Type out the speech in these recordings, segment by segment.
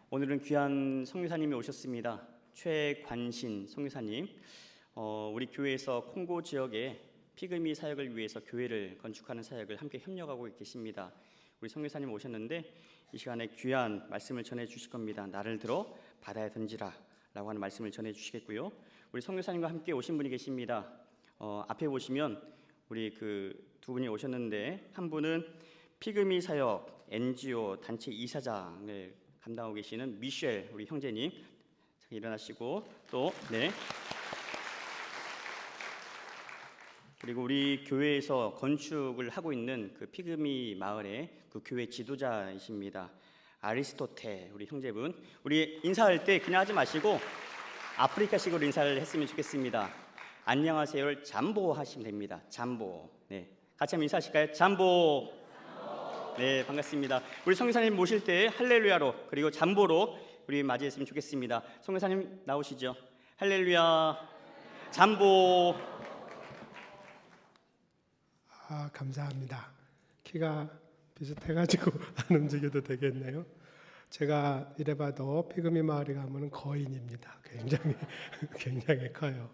오늘은 귀한 선교사님이 오셨습니다. 최관신 선교사님. 우리 교회에서 콩고 지역에 피그미 사역을 위해서 교회를 건축하는 사역을 함께 협력하고 계십니다. 우리 선교사님 오셨는데 이 시간에 귀한 말씀을 전해 주실 겁니다. 나를 들어 바다에 던지라 라고 하는 말씀을 전해 주시겠고요. 우리 선교사님과 함께 오신 분이 계십니다. 앞에 보시면 우리 그 두 분이 오셨는데, 한 분은 피그미 사역 NGO 단체 이사장을 감당하고 계시는 미셸 우리 형제님, 일어나시고 또 그리고 우리 교회에서 건축을 하고 있는 그 피그미 마을의 그 교회 지도자이십니다. 아리스토테 우리 형제분. 우리 인사할 때 그냥 하지 마시고 아프리카식으로 인사를 했으면 좋겠습니다. 안녕하세요를 잠보 하시면 됩니다. 잠보. 네, 같이 한번 인사하실까요? 잠보. 네, 반갑습니다. 우리 성교사님 모실 때 할렐루야로 그리고 잠보로 우리 맞이했으면 좋겠습니다. 성교사님 나오시죠. 할렐루야. 잠보. 감사합니다. 키가 비슷해가지고 안 움직여도 되겠네요. 제가 이래봐도 피그미 마을에 가면 거인입니다. 굉장히 커요.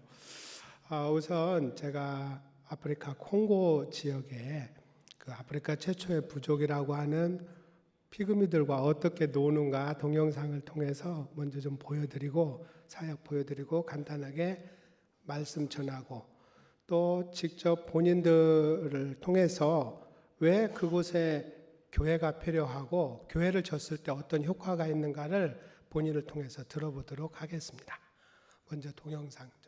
우선 제가 아프리카 콩고 지역에 그 아프리카 최초의 부족이라고 하는 피그미들과 어떻게 노는가 동영상을 통해서 먼저 좀 보여드리고 사역 보여드리고 간단하게 말씀 전하고 또 직접 본인들을 통해서 왜 그곳에 교회가 필요하고 교회를 졌을 때 어떤 효과가 있는가를 본인을 통해서 들어보도록 하겠습니다. 먼저 동영상 좀.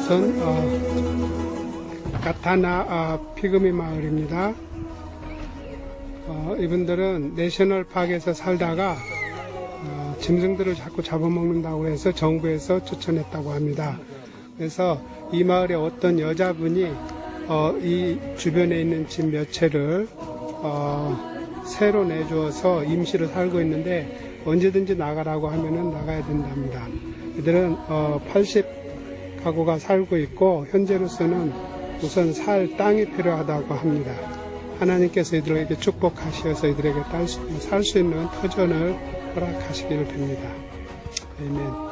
이것은 가타나 피그미 마을입니다. 이분들은 내셔널 파크에서 살다가 짐승들을 자꾸 잡아먹는다고 해서 정부에서 쫓아냈다고 합니다. 그래서 이 마을에 어떤 여자분이 이 주변에 있는 집 몇 채를 새로 내주어서 임시로 살고 있는데 언제든지 나가라고 하면은 나가야 된답니다. 이들은 80가구가 살고 있고 현재로서는 우선 살 땅이 필요하다고 합니다. 하나님께서 이들에게 축복하셔서 이들에게 살 수 있는 터전을 허락하시기를 빕니다. 아멘.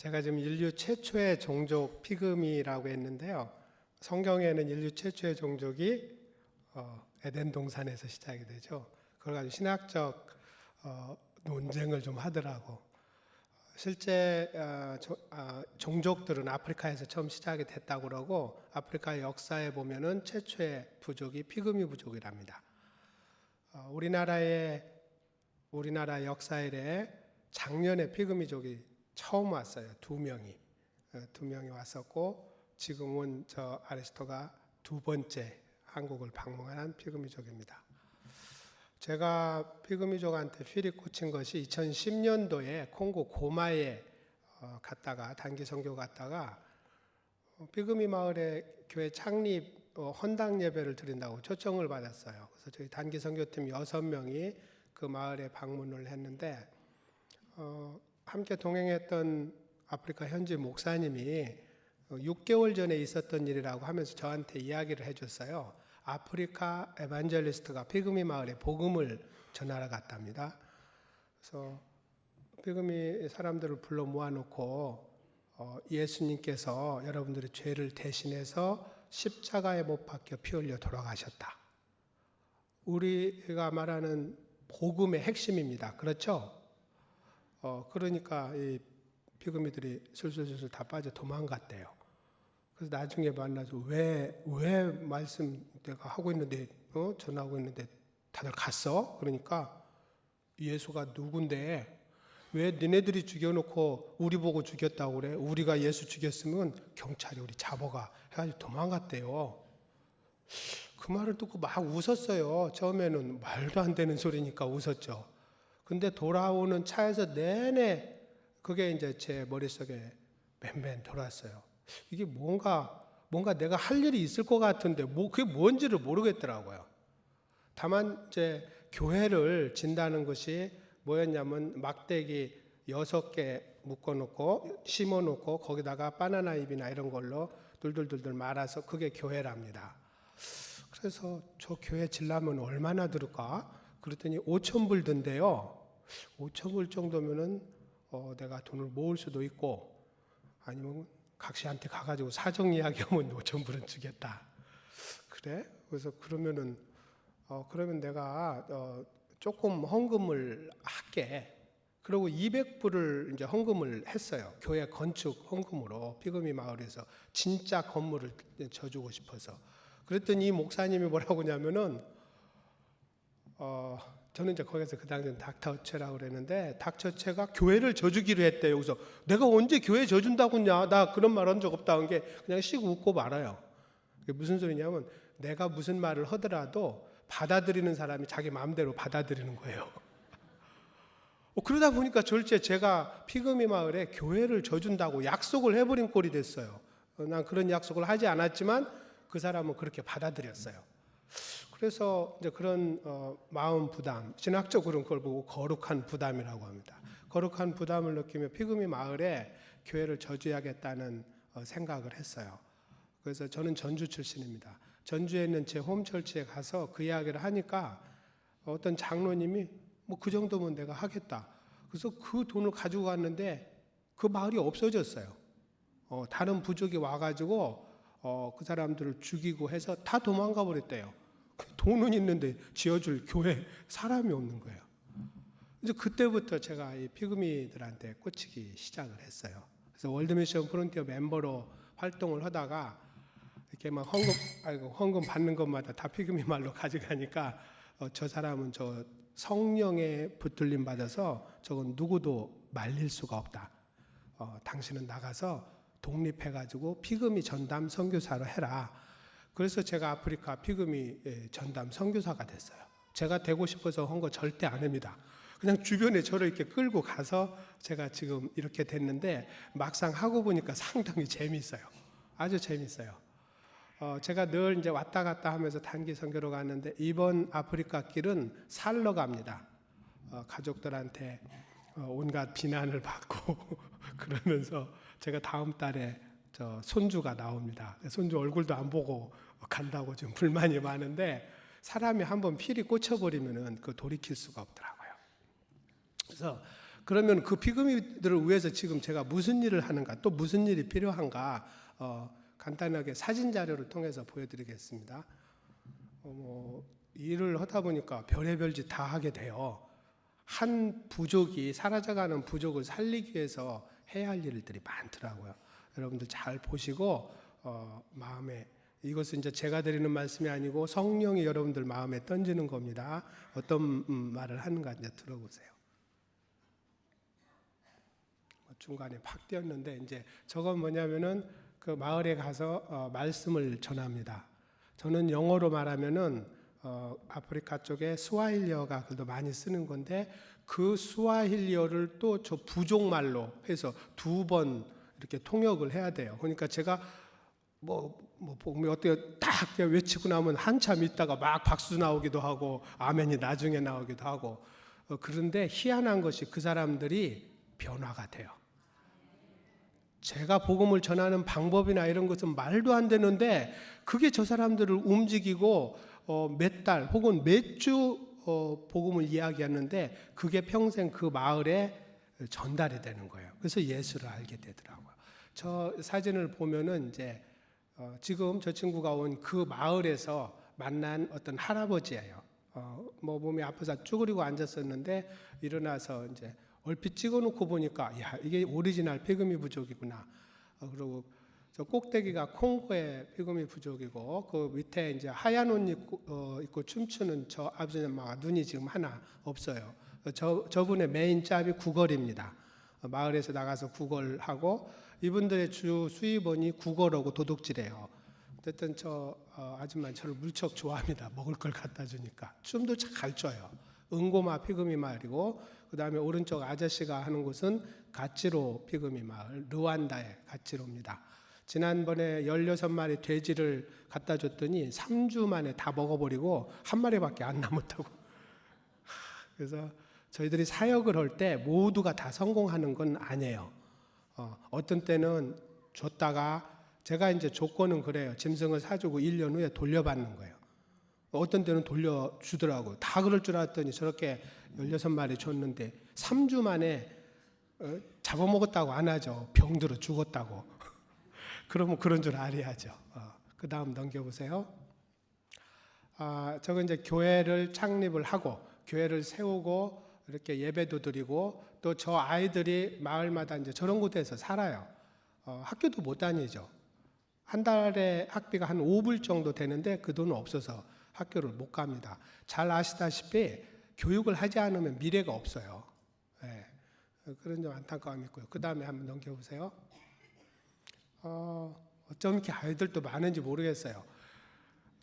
제가 지금 인류 최초의 종족 피그미라고 했는데요. 성경에는 인류 최초의 종족이 에덴 동산에서 시작이 되죠. 그걸 가지고 신학적 논쟁을 좀 하더라고. 실제 종족들은 아프리카에서 처음 시작이 됐다고 그러고, 아프리카 역사에 보면은 최초의 부족이 피그미 부족이랍니다. 우리나라 역사 이래 작년에 피그미족이 처음 왔어요. 두 명이 왔었고, 지금은 저 아리스토가 두 번째 한국을 방문한 피그미족입니다. 제가 피그미족한테 필이 꽂힌 것이 2010년도에 콩고 고마에 갔다가 단기 선교 갔다가 피그미 마을에 교회 창립 헌당 예배를 드린다고 초청을 받았어요. 그래서 저희 단기 선교팀 6명이 그 마을에 방문을 했는데 함께 동행했던 아프리카 현지 목사님이 6개월 전에 있었던 일이라고 하면서 저한테 이야기를 해줬어요. 아프리카 에반젤리스트가 피그미 마을에 복음을 전하러 갔답니다. 그래서 피그미 사람들을 불러 모아놓고 예수님께서 여러분들의 죄를 대신해서 십자가에 못 박혀 피 흘려 돌아가셨다. 우리가 말하는 복음의 핵심입니다. 그렇죠? 그러니까 이 피그미들이 술술술 다 빠져 도망갔대요. 그래서 나중에 만나서 왜 말씀 내가 하고 있는데 전하고 있는데 다들 갔어? 그러니까 예수가 누군데 왜 니네들이 죽여놓고 우리 보고 죽였다고 그래? 우리가 예수 죽였으면 경찰이 우리 잡아가 해가지고 도망갔대요. 그 말을 듣고 막 웃었어요. 처음에는 말도 안 되는 소리니까 웃었죠. 근데 돌아오는 차에서 내내 그게 이제 제 머릿속에 맨맨 돌았어요. 이게 뭔가 내가 할 일이 있을 것 같은데 그게 뭔지를 모르겠더라고요. 다만 이제 교회를 진다는 것이 뭐였냐면 막대기 6개 묶어놓고 심어놓고 거기다가 바나나 잎이나 이런 걸로 둘둘둘둘 말아서 그게 교회랍니다. 그래서 저 교회 질라면 얼마나 들을까? 그랬더니 5,000불 든대요. 5,000불 정도면은 내가 돈을 모을 수도 있고 아니면 각시한테 가가지고 사정 이야기하면 5,000불은 주겠다. 그래? 그래서 그러면 내가 조금 헌금을 할게. 그리고 200불을 이제 헌금을 했어요. 교회 건축 헌금으로 피그미 마을에서 진짜 건물을 져주고 싶어서. 그랬더니 이 목사님이 뭐라고 하냐면은 저는 이제 거기서 그 당시엔 닥터체라고 그랬는데 닥터체가 교회를 져주기로 했대요. 그래서 내가 언제 교회 져준다고 했냐? 나 그런 말 한 적 없다는 게 그냥 씩 웃고 말아요. 그게 무슨 소리냐면 내가 무슨 말을 하더라도 받아들이는 사람이 자기 마음대로 받아들이는 거예요. 그러다 보니까 절제 제가 피그미 마을에 교회를 져준다고 약속을 해버린 꼴이 됐어요. 난 그런 약속을 하지 않았지만 그 사람은 그렇게 받아들였어요. 그래서 이제 그런 마음 부담, 신학적으로는 그걸 보고 거룩한 부담이라고 합니다. 거룩한 부담을 느끼며 피그미 마을에 교회를 져줘야겠다는 생각을 했어요. 그래서 저는 전주 출신입니다. 전주에 있는 제 홈철치에 가서 그 이야기를 하니까 어떤 장로님이 뭐 그 정도면 내가 하겠다. 그래서 그 돈을 가지고 갔는데 그 마을이 없어졌어요. 다른 부족이 와가지고 그 사람들을 죽이고 해서 다 도망가 버렸대요. 돈은 있는데 지어줄 교회 사람이 없는 거예요. 이제 그때부터 제가 이 피그미들한테 꽂히기 시작을 했어요. 그래서 월드미션 프론티어 멤버로 활동을 하다가 이렇게 막 헌금 받는 것마다 다 피그미 말로 가져가니까 저 사람은 저 성령의 붙들림 받아서 저건 누구도 말릴 수가 없다. 당신은 나가서 독립해가지고 피그미 전담 선교사로 해라. 그래서 제가 아프리카 피그미 전담 선교사가 됐어요. 제가 되고 싶어서 한 거 절대 안 합니다. 그냥 주변에 저를 이렇게 끌고 가서 제가 지금 이렇게 됐는데 막상 하고 보니까 상당히 재미있어요. 아주 재미있어요. 제가 늘 이제 왔다 갔다 하면서 단기 선교로 갔는데 이번 아프리카 길은 살러 갑니다. 가족들한테 온갖 비난을 받고 그러면서 제가 다음 달에 저 손주가 나옵니다. 손주 얼굴도 안 보고 간다고 좀 불만이 많은데 사람이 한번 필이 꽂혀버리면은 그 돌이킬 수가 없더라고요. 그래서 그러면 그 피그미들을 위해서 지금 제가 무슨 일을 하는가, 또 무슨 일이 필요한가 간단하게 사진 자료를 통해서 보여드리겠습니다. 일을 하다 보니까 별의별 짓 다 하게 돼요. 한 부족이 사라져가는 부족을 살리기 위해서 해야 할 일들이 많더라고요. 여러분들 잘 보시고 마음에 이것은 이제 제가 드리는 말씀이 아니고 성령이 여러분들 마음에 던지는 겁니다. 어떤 말을 하는가 이제 들어보세요. 중간에 팍 띄었는데 이제 저건 뭐냐면은 그 마을에 가서 말씀을 전합니다. 저는 영어로 말하면은 아프리카 쪽에 스와힐리어가 그래도 많이 쓰는 건데 그 스와힐리어를 또 저 부족말로 해서 2번 이렇게 통역을 해야 돼요. 그러니까 제가 보면 어떻게 딱 외치고 나면 한참 있다가 막 박수 나오기도 하고 아멘이 나중에 나오기도 하고 그런데 희한한 것이 그 사람들이 변화가 돼요. 제가 복음을 전하는 방법이나 이런 것은 말도 안 되는데 그게 저 사람들을 움직이고 몇 달 혹은 몇 주 복음을 이야기하는데 그게 평생 그 마을에 전달이 되는 거예요. 그래서 예수를 알게 되더라고요. 저 사진을 보면은 이제 지금 저 친구가 온 그 마을에서 만난 어떤 할아버지예요. 몸이 아파서 쭈그리고 앉았었는데 일어나서 이제 얼핏 찍어놓고 보니까 야 이게 오리지널 피그미 부족이구나. 그리고 저 꼭대기가 콩고의 피그미 부족이고 그 밑에 이제 하얀 옷 입고 춤추는 저 아버지 엄마가 눈이 지금 하나 없어요. 저분의 메인 잡이 구걸입니다. 마을에서 나가서 구걸하고 이분들의 주 수입원이 구걸하고 도둑질해요. 어쨌든 저 아줌마는 저를 무척 좋아합니다. 먹을 걸 갖다 주니까 춤도 잘 춰요. 응고마 피그미 마을이고 그 다음에 오른쪽 아저씨가 하는 곳은 가치로 피그미 마을, 르완다의 가치로입니다. 지난번에 16마리 돼지를 갖다 줬더니 3주 만에 다 먹어버리고 한 마리밖에 안 남았다고. 그래서 저희들이 사역을 할 때 모두가 다 성공하는 건 아니에요. 어떤 때는 줬다가 제가 이제 조건은 그래요. 짐승을 사주고 1년 후에 돌려받는 거예요. 어떤 때는 돌려주더라고요. 다 그럴 줄 알았더니 저렇게 16마리 줬는데 3주 만에 잡아먹었다고 안 하죠. 병들어 죽었다고. 그러면 그런 줄 알아야죠. 그 다음 넘겨보세요. 저건 이제 교회를 창립을 하고 교회를 세우고 이렇게 예배도 드리고 또 저 아이들이 마을마다 이제 저런 곳에서 살아요. 학교도 못 다니죠. 한 달에 학비가 한 5불 정도 되는데 그 돈은 없어서 학교를 못 갑니다. 잘 아시다시피 교육을 하지 않으면 미래가 없어요. 네. 그런 좀 안타까움이 있고요. 그 다음에 한번 넘겨보세요. 어쩜 이렇게 아이들도 많은지 모르겠어요.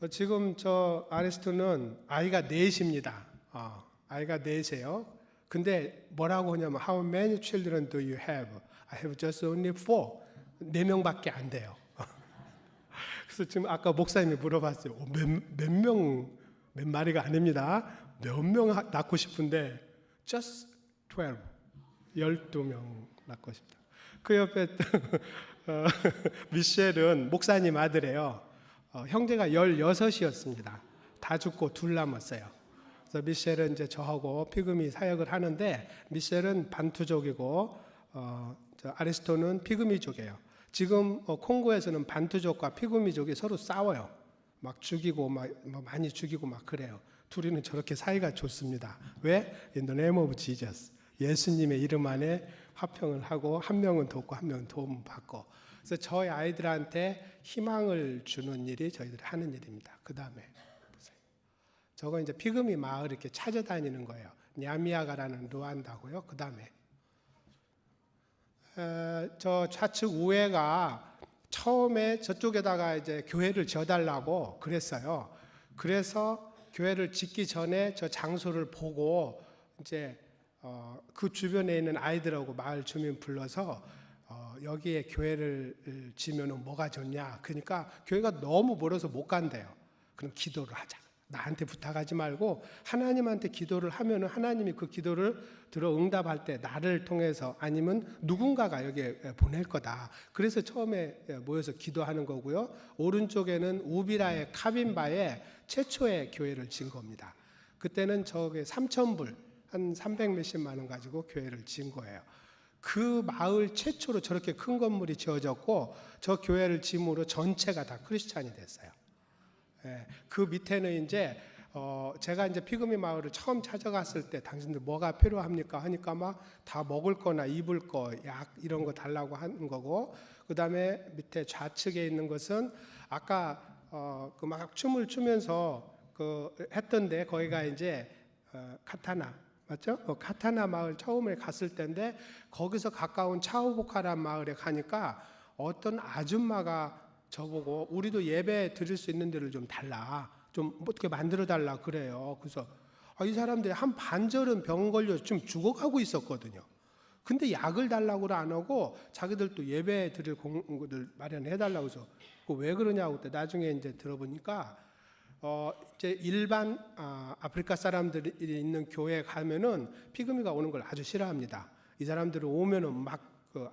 지금 저 아리스토는 아이가 넷입니다. 아이가 넷이에요. 근데 뭐라고 하냐면 How many children do you have? I have just only 4. 4명밖에 안 돼요. 그래서 지금 아까 목사님이 물어봤어요. 몇 마리가 아닙니다. 몇 명 낳고 싶은데 just 12. 12명 낳고 싶다. 그 옆에 미셸은 목사님 아들이에요. 형제가 16이었습니다. 다 죽고 둘 남았어요. 그래서 미셸은 이제 저하고 피그미 사역을 하는데 미셸은 반투족이고 아리스토는 피그미족이에요. 지금 콩고에서는 반투족과 피그미족이 서로 싸워요. 막 죽이고 막 많이 죽이고 막 그래요. 둘이는 저렇게 사이가 좋습니다. 왜? In the name of Jesus. 예수님의 이름 안에 화평을 하고 한 명은 돕고 한 명은 도움 받고. 그래서 저희 아이들한테 희망을 주는 일이 저희들이 하는 일입니다. 그 다음에 보세요. 저거 이제 피그미 마을 이렇게 찾아다니는 거예요. 냐미아가라는 루안다고요. 그 다음에 저 좌측 우회가 처음에 저쪽에다가 이제 교회를 지어달라고 그랬어요. 그래서 교회를 짓기 전에 저 장소를 보고 이제 그 주변에 있는 아이들하고 마을 주민 불러서 여기에 교회를 지면은 뭐가 좋냐. 그러니까 교회가 너무 멀어서 못 간대요. 그럼 기도를 하자. 나한테 부탁하지 말고 하나님한테 기도를 하면은 하나님이 그 기도를 들어 응답할 때 나를 통해서 아니면 누군가가 여기에 보낼 거다. 그래서 처음에 모여서 기도하는 거고요. 오른쪽에는 우비라의 카빈바에 최초의 교회를 진 겁니다. 그때는 저게 3,000불 한 300 몇십만 원 가지고 교회를 지은 거예요. 그 마을 최초로 저렇게 큰 건물이 지어졌고 저 교회를 지음으로 전체가 다 크리스찬이 됐어요. 예, 그 밑에는 이제 제가 이제 피그미 마을을 처음 찾아갔을 때 당신들 뭐가 필요합니까 하니까 막 다 먹을 거나 입을 거, 약 이런 거 달라고 하는 거고, 그 다음에 밑에 좌측에 있는 것은 아까 그 막 춤을 추면서 그 했던데 거기가 이제 카타나 맞죠? 카타나 마을 처음에 갔을 때인데 거기서 가까운 차오보카란 마을에 가니까 어떤 아줌마가 저보고 우리도 예배 드릴 수 있는 데를 좀 달라, 좀 어떻게 만들어 달라 그래요. 그래서 이 사람들이 한 반절은 병 걸려 좀 죽어가고 있었거든요. 근데 약을 달라고는 안 하고 자기들도 예배 드릴 공간을 마련해 달라고 해서 왜 그러냐고 그때 나중에 이제 들어보니까 이제 일반 아프리카 사람들이 있는 교회에 가면은 피그미가 오는 걸 아주 싫어합니다. 이 사람들은 오면은 막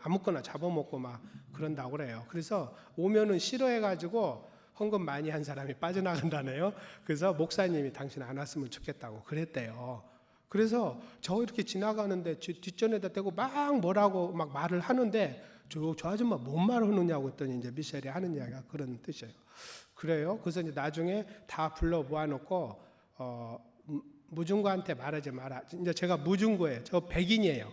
아무거나 잡아먹고 막 그런다고 그래요. 그래서 오면은 싫어해가지고 헌금 많이 한 사람이 빠져나간다네요. 그래서 목사님이 당신 안 왔으면 좋겠다고 그랬대요. 그래서 저 이렇게 지나가는데 뒷전에다 대고 막 뭐라고 막 말을 하는데 저 아줌마 뭔 말 하느냐고 했더니 이제 미셸이 하는 이야기가 그런 뜻이에요. 그래요. 그래서 이제 나중에 다 불러 모아놓고 무중고한테 말하지 마라. 이제 제가 무중고예요. 저 백인이에요.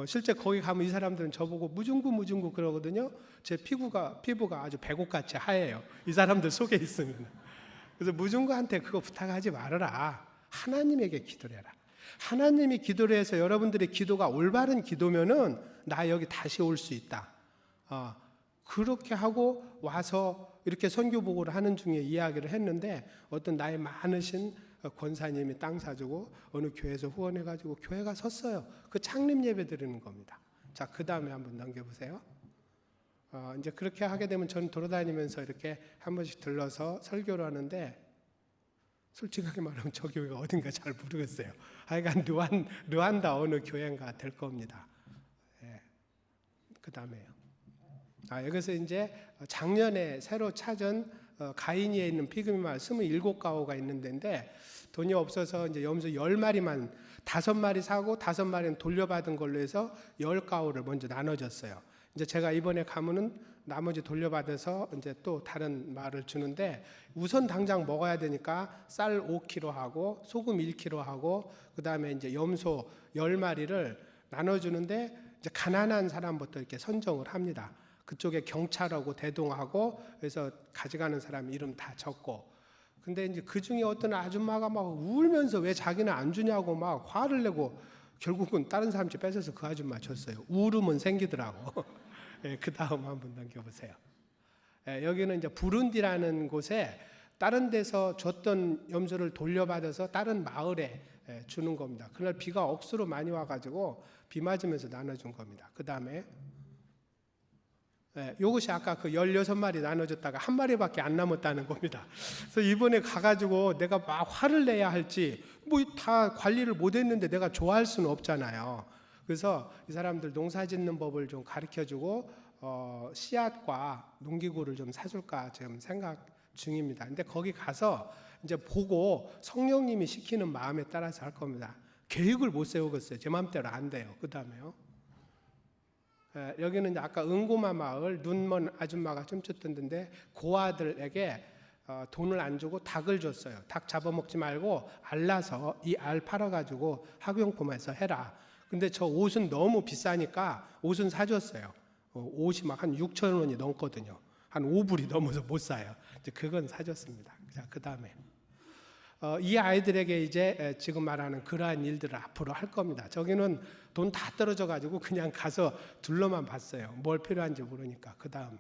실제 거기 가면 이 사람들은 저보고 무중고 그러거든요. 제 피부가 아주 백옥같이 하얘요. 이 사람들 속에 있으면. 그래서 무중고한테 그거 부탁하지 말아라. 하나님에게 기도를 해라. 하나님이 기도를 해서 여러분들의 기도가 올바른 기도면은 나 여기 다시 올 수 있다. 그렇게 하고 와서 이렇게 선교 보고를 하는 중에 이야기를 했는데 어떤 나이 많으신 권사님이 땅 사주고 어느 교회에서 후원해가지고 교회가 섰어요. 그 창립 예배 드리는 겁니다. 자, 그 다음에 한번 넘겨보세요. 이제 그렇게 하게 되면 저는 돌아다니면서 이렇게 한 번씩 들러서 설교를 하는데 솔직하게 말하면 저 교회가 어딘가 잘 모르겠어요. 하여간 르완다 어느 교회인가 될 겁니다. 예. 그 다음에요. 여기서 이제 작년에 새로 찾은 가이니에 있는 피그미 마을 27가구가 있는 데인데 돈이 없어서 이제 염소 10마리만 5마리 사고 5마리는 돌려받은 걸로 해서 10가구를 먼저 나눠줬어요. 이제 제가 이번에 가면은 나머지 돌려받아서 이제 또 다른 마을을 주는데 우선 당장 먹어야 되니까 쌀 5kg 하고 소금 1kg 하고 그다음에 이제 염소 10마리를 나눠주는데 이제 가난한 사람부터 이렇게 선정을 합니다. 그쪽에 경찰하고 대동하고 그래서 가져가는 사람 이름 다 적고 근데 이제 그 중에 어떤 아줌마가 막 울면서 왜 자기는 안 주냐고 막 화를 내고 결국은 다른 사람 집 뺏어서 그 아줌마 줬어요. 울음은 생기더라고. 예, 그 다음 한번 넘겨보세요. 예, 여기는 이제 부룬디라는 곳에 다른 데서 줬던 염소를 돌려받아서 다른 마을에 주는 겁니다. 그날 비가 억수로 많이 와가지고 비 맞으면서 나눠준 겁니다. 그 다음에 이것이 아까 그 16마리 나눠줬다가 한 마리밖에 안 남았다는 겁니다. 그래서 이번에 가가지고 내가 막 화를 내야 할지 뭐 다 관리를 못했는데 내가 좋아할 수는 없잖아요. 그래서 이 사람들 농사 짓는 법을 좀 가르쳐주고 씨앗과 농기구를 좀 사줄까 지금 생각 중입니다. 근데 거기 가서 이제 보고 성령님이 시키는 마음에 따라서 할 겁니다. 계획을 못 세우겠어요. 제 마음대로 안 돼요. 그 다음에요. 여기는 이제 아까 응고마 마을 눈먼 아줌마가 춤췄던 데인데 고아들에게 돈을 안 주고 닭을 줬어요. 닭 잡아먹지 말고 알라서 이 알 팔아가지고 학용품에서 해라. 근데 저 옷은 너무 비싸니까 옷은 사줬어요. 옷이 막 한 6천 원이 넘거든요. 한 5불이 넘어서 못 사요. 이제 그건 사줬습니다. 자, 그 다음에 이 아이들에게 이제 지금 말하는 그러한 일들을 앞으로 할 겁니다. 저기는 돈 다 떨어져 가지고 그냥 가서 둘러만 봤어요. 뭘 필요한지 모르니까. 그 다음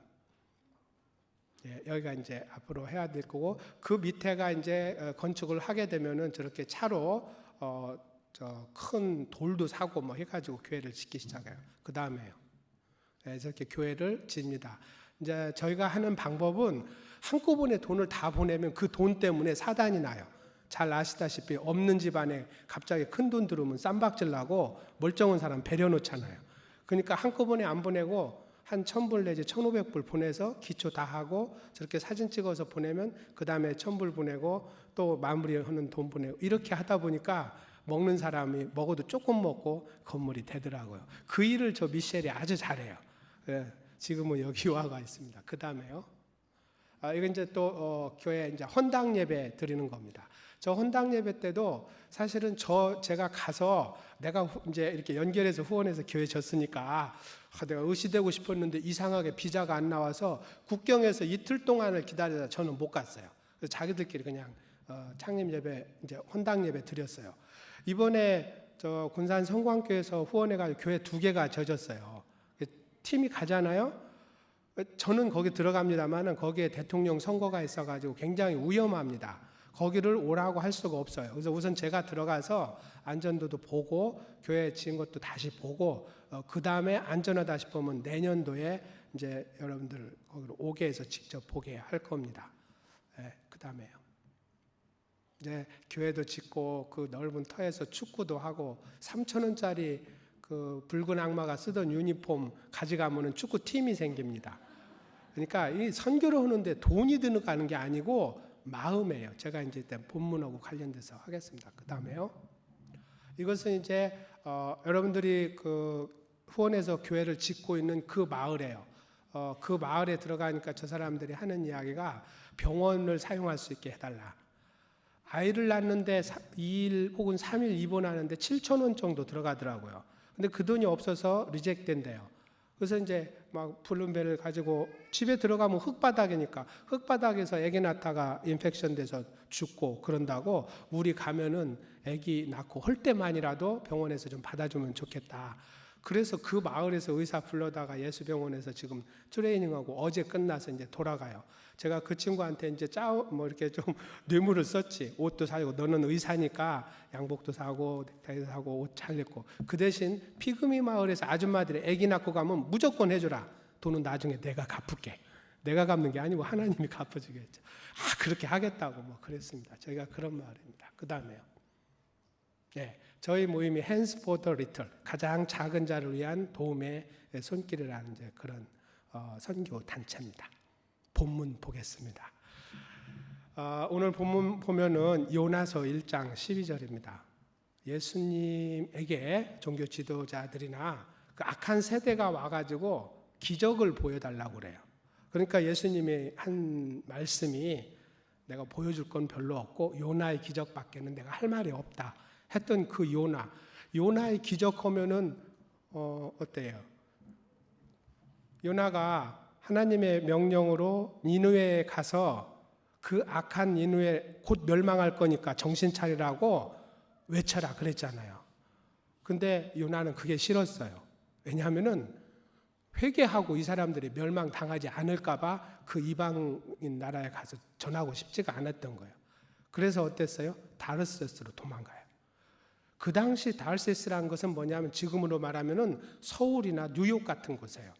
여기가 이제 앞으로 해야 될 거고 그 밑에가 이제 건축을 하게 되면은 저렇게 차로 저 큰 돌도 사고 뭐 해가지고 교회를 짓기 시작해요. 그 다음에요. 저렇게 교회를 짓습니다. 이제 저희가 하는 방법은 한꺼번에 돈을 다 보내면 그 돈 때문에 사단이 나요. 잘 아시다시피 없는 집안에 갑자기 큰 돈 들어오면 쌈박질 나고 멀쩡한 사람 배려 놓잖아요. 그러니까 한꺼번에 안 보내고 한 1,000불 내지 1,500불 보내서 기초 다 하고 저렇게 사진 찍어서 보내면 그 다음에 1,000불 보내고 또 마무리하는 돈 보내고 이렇게 하다 보니까 먹는 사람이 먹어도 조금 먹고 건물이 되더라고요. 그 일을 저 미셸이 아주 잘해요. 예, 지금은 여기 와가 있습니다. 그 다음에요. 이건 이제 또 교회 이제 헌당 예배 드리는 겁니다. 저 헌당 예배 때도 사실은 제가 가서 내가 이제 이렇게 연결해서 후원해서 교회 졌으니까 내가 의시되고 싶었는데 이상하게 비자가 안 나와서 국경에서 이틀 동안을 기다리다 저는 못 갔어요. 그래서 자기들끼리 그냥 창립 예배 이제 헌당 예배 드렸어요. 이번에 저 군산 성광교에서 후원해가지고 교회 2개가 져졌어요. 팀이 가잖아요. 저는 거기 들어갑니다만은 거기에 대통령 선거가 있어가지고 굉장히 위험합니다. 거기를 오라고 할 수가 없어요. 그래서 우선 제가 들어가서 안전도도 보고 교회 지은 것도 다시 보고 그 다음에 안전하다 싶으면 내년도에 이제 여러분들 거기로 오게 해서 직접 보게 할 겁니다. 네, 그 다음에요. 이제 교회도 짓고 그 넓은 터에서 축구도 하고 3,000원짜리 그 붉은 악마가 쓰던 유니폼 가져가면은 축구 팀이 생깁니다. 그러니까 이 선교를 하는데 돈이 드는 게 아니고 마음이에요. 제가 이제 일단 본문하고 관련돼서 하겠습니다. 그 다음에요. 이것은 이제 여러분들이 그 후원해서 교회를 짓고 있는 그 마을이에요. 그 마을에 들어가니까 저 사람들이 하는 이야기가 병원을 사용할 수 있게 해달라. 아이를 낳는데 2일 혹은 3일 입원하는데 7,000원 정도 들어가더라고요. 근데 그 돈이 없어서 리젝된대요. 그래서 이제 막 블룸벨을 가지고 집에 들어가면 흙바닥이니까 흙바닥에서 아기 낳다가 인펙션 돼서 죽고 그런다고 우리 가면은 아기 낳고 할 때만이라도 병원에서 좀 받아주면 좋겠다. 그래서 그 마을에서 의사 불러다가 예수병원에서 지금 트레이닝하고 어제 끝나서 이제 돌아가요. 제가 그 친구한테 이제 이렇게 좀 뇌물을 썼지. 옷도 사고 너는 의사니까 양복도 사고 넥타이도 사고 옷 잘 입고 그 대신 피그미 마을에서 아줌마들이 아기 낳고 가면 무조건 해줘라. 돈은 나중에 내가 갚을게. 내가 갚는 게 아니고 하나님이 갚아주겠죠. 그렇게 하겠다고 뭐 그랬습니다. 저희가 그런 마을입니다. 그 다음에요. 네, 저희 모임이 Hands for the Little, 가장 작은 자를 위한 도움의 손길이라는 이제 그런 선교 단체입니다. 본문 보겠습니다. 오늘 본문 보면은 요나서 1장 12절입니다. 예수님에게 종교 지도자들이나 그 악한 세대가 와가지고 기적을 보여달라고 그래요. 그러니까 예수님이 한 말씀이 내가 보여줄 건 별로 없고 요나의 기적밖에는 내가 할 말이 없다 했던 그 요나의 기적하면은 어때요? 요나가 하나님의 명령으로 니느웨에 가서 그 악한 니느웨 곧 멸망할 거니까 정신 차리라고 외쳐라 그랬잖아요. 근데 요나는 그게 싫었어요. 왜냐하면은 회개하고 이 사람들이 멸망당하지 않을까봐 그 이방인 나라에 가서 전하고 싶지가 않았던 거예요. 그래서 어땠어요? 다르세스로 도망가요. 그 당시 다르세스라는 것은 뭐냐면 지금으로 말하면은 서울이나 뉴욕 같은 곳이에요.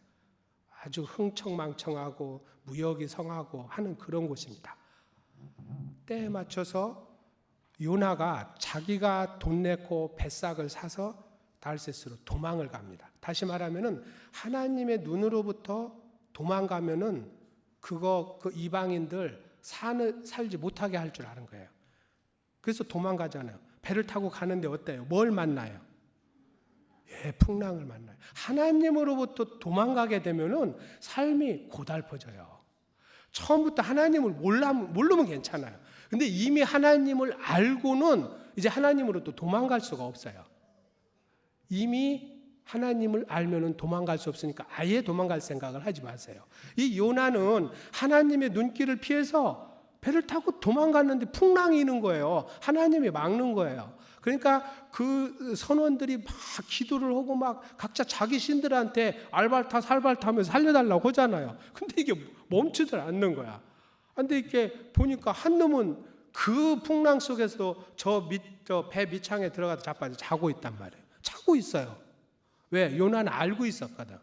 아주 흥청망청하고 무역이 성하고 하는 그런 곳입니다. 때에 맞춰서 요나가 자기가 돈 내고 뱃삭을 사서 다르세스로 도망을 갑니다. 다시 말하면은 하나님의 눈으로부터 도망가면은 그 이방인들 살지 못하게 할 줄 아는 거예요. 그래서 도망가잖아요. 배를 타고 가는데 어때요? 뭘 만나요? 풍랑을 만나요. 하나님으로부터 도망가게 되면은 삶이 고달퍼져요. 처음부터 하나님을 모르면 괜찮아요. 근데 이미 하나님을 알고는 이제 하나님으로 또 도망갈 수가 없어요. 이미 하나님을 알면은 도망갈 수 없으니까 아예 도망갈 생각을 하지 마세요. 이 요나는 하나님의 눈길을 피해서 배를 타고 도망갔는데 풍랑이 있는 거예요. 하나님이 막는 거예요. 그러니까 그 선원들이 막 기도를 하고 막 각자 자기 신들한테 알발타 살발타면서 살려달라고 하잖아요. 근데 이게 멈추질 않는 거야. 근데 이렇게 보니까 한 놈은 그 풍랑 속에서도 저 배 밑창에 들어가서 자빠져 자고 있단 말이에요. 자고 있어요. 왜? 요나는 알고 있었거든.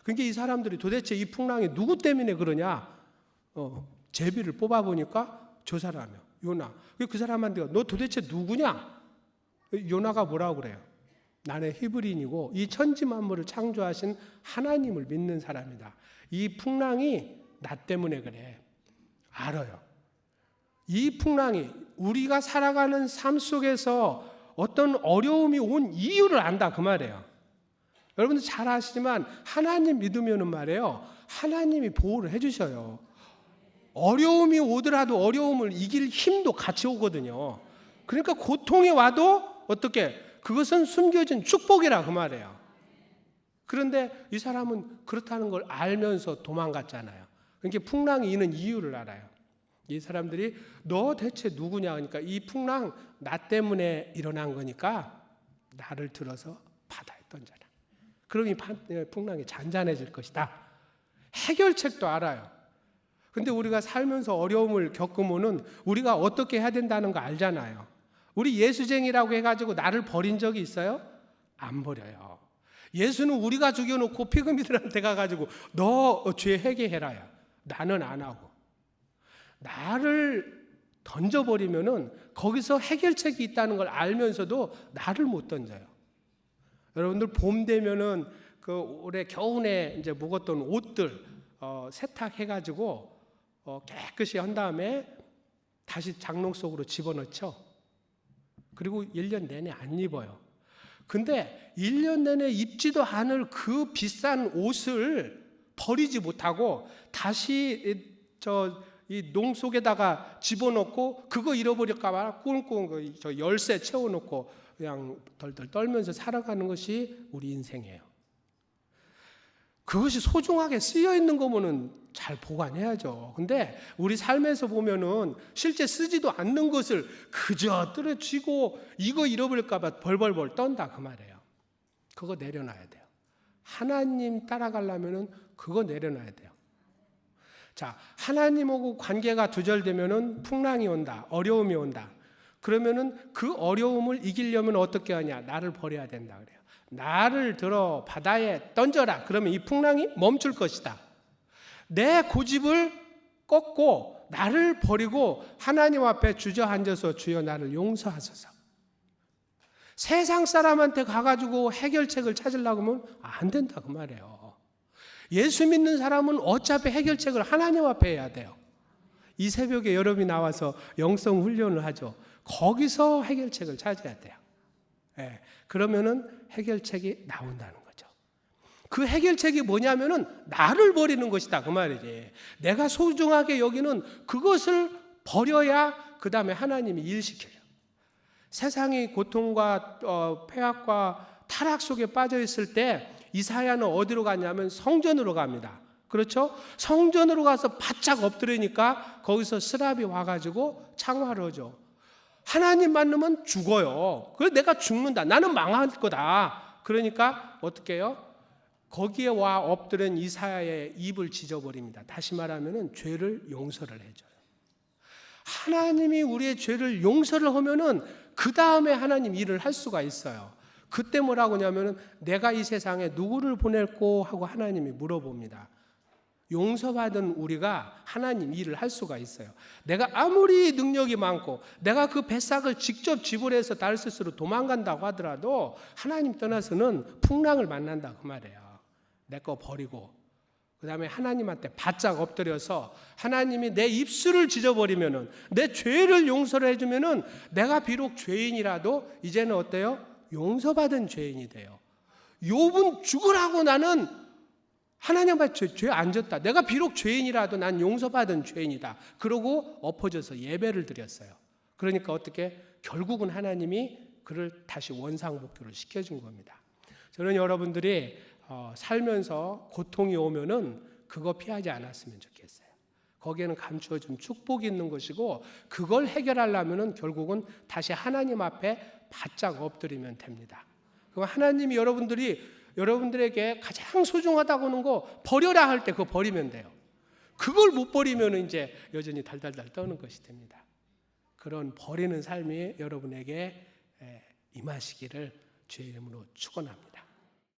그러니까 이 사람들이 도대체 이 풍랑이 누구 때문에 그러냐? 제비를 뽑아보니까 저 사람이요. 요나. 그 사람한테 너 도대체 누구냐? 요나가 뭐라고 그래요? 나는 히브리인이고 이 천지 만물을 창조하신 하나님을 믿는 사람이다. 이 풍랑이 나 때문에 그래. 알아요. 이 풍랑이 우리가 살아가는 삶 속에서 어떤 어려움이 온 이유를 안다 그 말이에요. 여러분들 잘 아시지만 하나님 믿으면은 말이에요. 하나님이 보호를 해주셔요. 어려움이 오더라도 어려움을 이길 힘도 같이 오거든요. 그러니까 고통이 와도 어떻게 그것은 숨겨진 축복이라 그 말이에요. 그런데 이 사람은 그렇다는 걸 알면서 도망갔잖아요. 그러니까 풍랑이 있는 이유를 알아요. 이 사람들이 너 대체 누구냐 그러니까 이 풍랑 나 때문에 일어난 거니까 나를 들어서 바다에 던져라. 그럼 이 풍랑이 잔잔해질 것이다. 해결책도 알아요. 근데 우리가 살면서 어려움을 겪으면은 우리가 어떻게 해야 된다는 거 알잖아요. 우리 예수쟁이라고 해가지고 나를 버린 적이 있어요? 안 버려요. 예수는 우리가 죽여놓고 피그미들한테 가가지고 너 죄 회개해라야. 나는 안 하고. 나를 던져버리면은 거기서 해결책이 있다는 걸 알면서도 나를 못 던져요. 여러분들 봄 되면은 그 올해 겨울에 이제 묵었던 옷들 세탁해가지고 깨끗이 한 다음에 다시 장롱 속으로 집어넣죠. 그리고 1년 내내 안 입어요. 근데 1년 내내 입지도 않을 그 비싼 옷을 버리지 못하고 다시 이 농 속에다가 집어넣고 그거 잃어버릴까 봐 꽁꽁 저 열쇠 채워놓고 그냥 덜덜 떨면서 살아가는 것이 우리 인생이에요. 그것이 소중하게 쓰여 있는 거면은 잘 보관해야죠. 근데 우리 삶에서 보면은 실제 쓰지도 않는 것을 그저 떨어지고 이거 잃어버릴까 봐 벌벌벌 떤다 그 말이에요. 그거 내려놔야 돼요. 하나님 따라가려면은 그거 내려놔야 돼요. 자, 하나님하고 관계가 두절되면은 풍랑이 온다. 어려움이 온다. 그러면은 그 어려움을 이기려면 어떻게 하냐? 나를 버려야 된다 그래요. 나를 들어 바다에 던져라. 그러면 이 풍랑이 멈출 것이다. 내 고집을 꺾고 나를 버리고 하나님 앞에 주저앉아서 주여 나를 용서하소서. 세상 사람한테 가가지고 해결책을 찾으려고 하면 안 된다 그 말이에요. 예수 믿는 사람은 어차피 해결책을 하나님 앞에 해야 돼요. 이 새벽에 여러분이 나와서 영성 훈련을 하죠. 거기서 해결책을 찾아야 돼요. 예, 그러면은 해결책이 나온다는 거죠. 그 해결책이 뭐냐면은 나를 버리는 것이다 그 말이지. 내가 소중하게 여기는 그것을 버려야 그 다음에 하나님이 일시켜요. 세상이 고통과 폐악과 타락 속에 빠져 있을 때 이사야는 어디로 가냐면 성전으로 갑니다. 그렇죠? 성전으로 가서 바짝 엎드리니까 거기서 스랍이 와가지고 창화를 하죠. 하나님 만나면 죽어요. 그래서 내가 죽는다. 나는 망할 거다. 그러니까 어떻게 해요? 거기에 와 엎드린 이사야의 입을 찢어버립니다. 다시 말하면 죄를 용서를 해줘요. 하나님이 우리의 죄를 용서를 하면은 그 다음에 하나님 일을 할 수가 있어요. 그때 뭐라고 하냐면은 내가 이 세상에 누구를 보낼고 하고 하나님이 물어봅니다. 용서받은 우리가 하나님 일을 할 수가 있어요. 내가 아무리 능력이 많고 내가 그 배삭을 직접 지불해서 다르스스로 도망간다고 하더라도 하나님 떠나서는 풍랑을 만난다 그 말이에요. 내 거 버리고 그 다음에 하나님한테 바짝 엎드려서 하나님이 내 입술을 찢어버리면은 내 죄를 용서를 해주면은 내가 비록 죄인이라도 이제는 어때요? 용서받은 죄인이 돼요. 욥은 죽으라고 나는 하나님 앞에 죄 안 졌다. 내가 비록 죄인이라도 난 용서받은 죄인이다. 그러고 엎어져서 예배를 드렸어요. 그러니까 어떻게 결국은 하나님이 그를 다시 원상복귀를 시켜준 겁니다. 저는 여러분들이 살면서 고통이 오면은 그거 피하지 않았으면 좋겠어요. 거기에는 감추어진 축복이 있는 것이고 그걸 해결하려면은 결국은 다시 하나님 앞에 바짝 엎드리면 됩니다. 그럼 하나님이 여러분들에게 가장 소중하다고 하는 거 버려라 할 때 그거 버리면 돼요. 그걸 못 버리면 이제 여전히 달달달 떠는 것이 됩니다. 그런 버리는 삶이 여러분에게 임하시기를 주의 이름으로 축원합니다.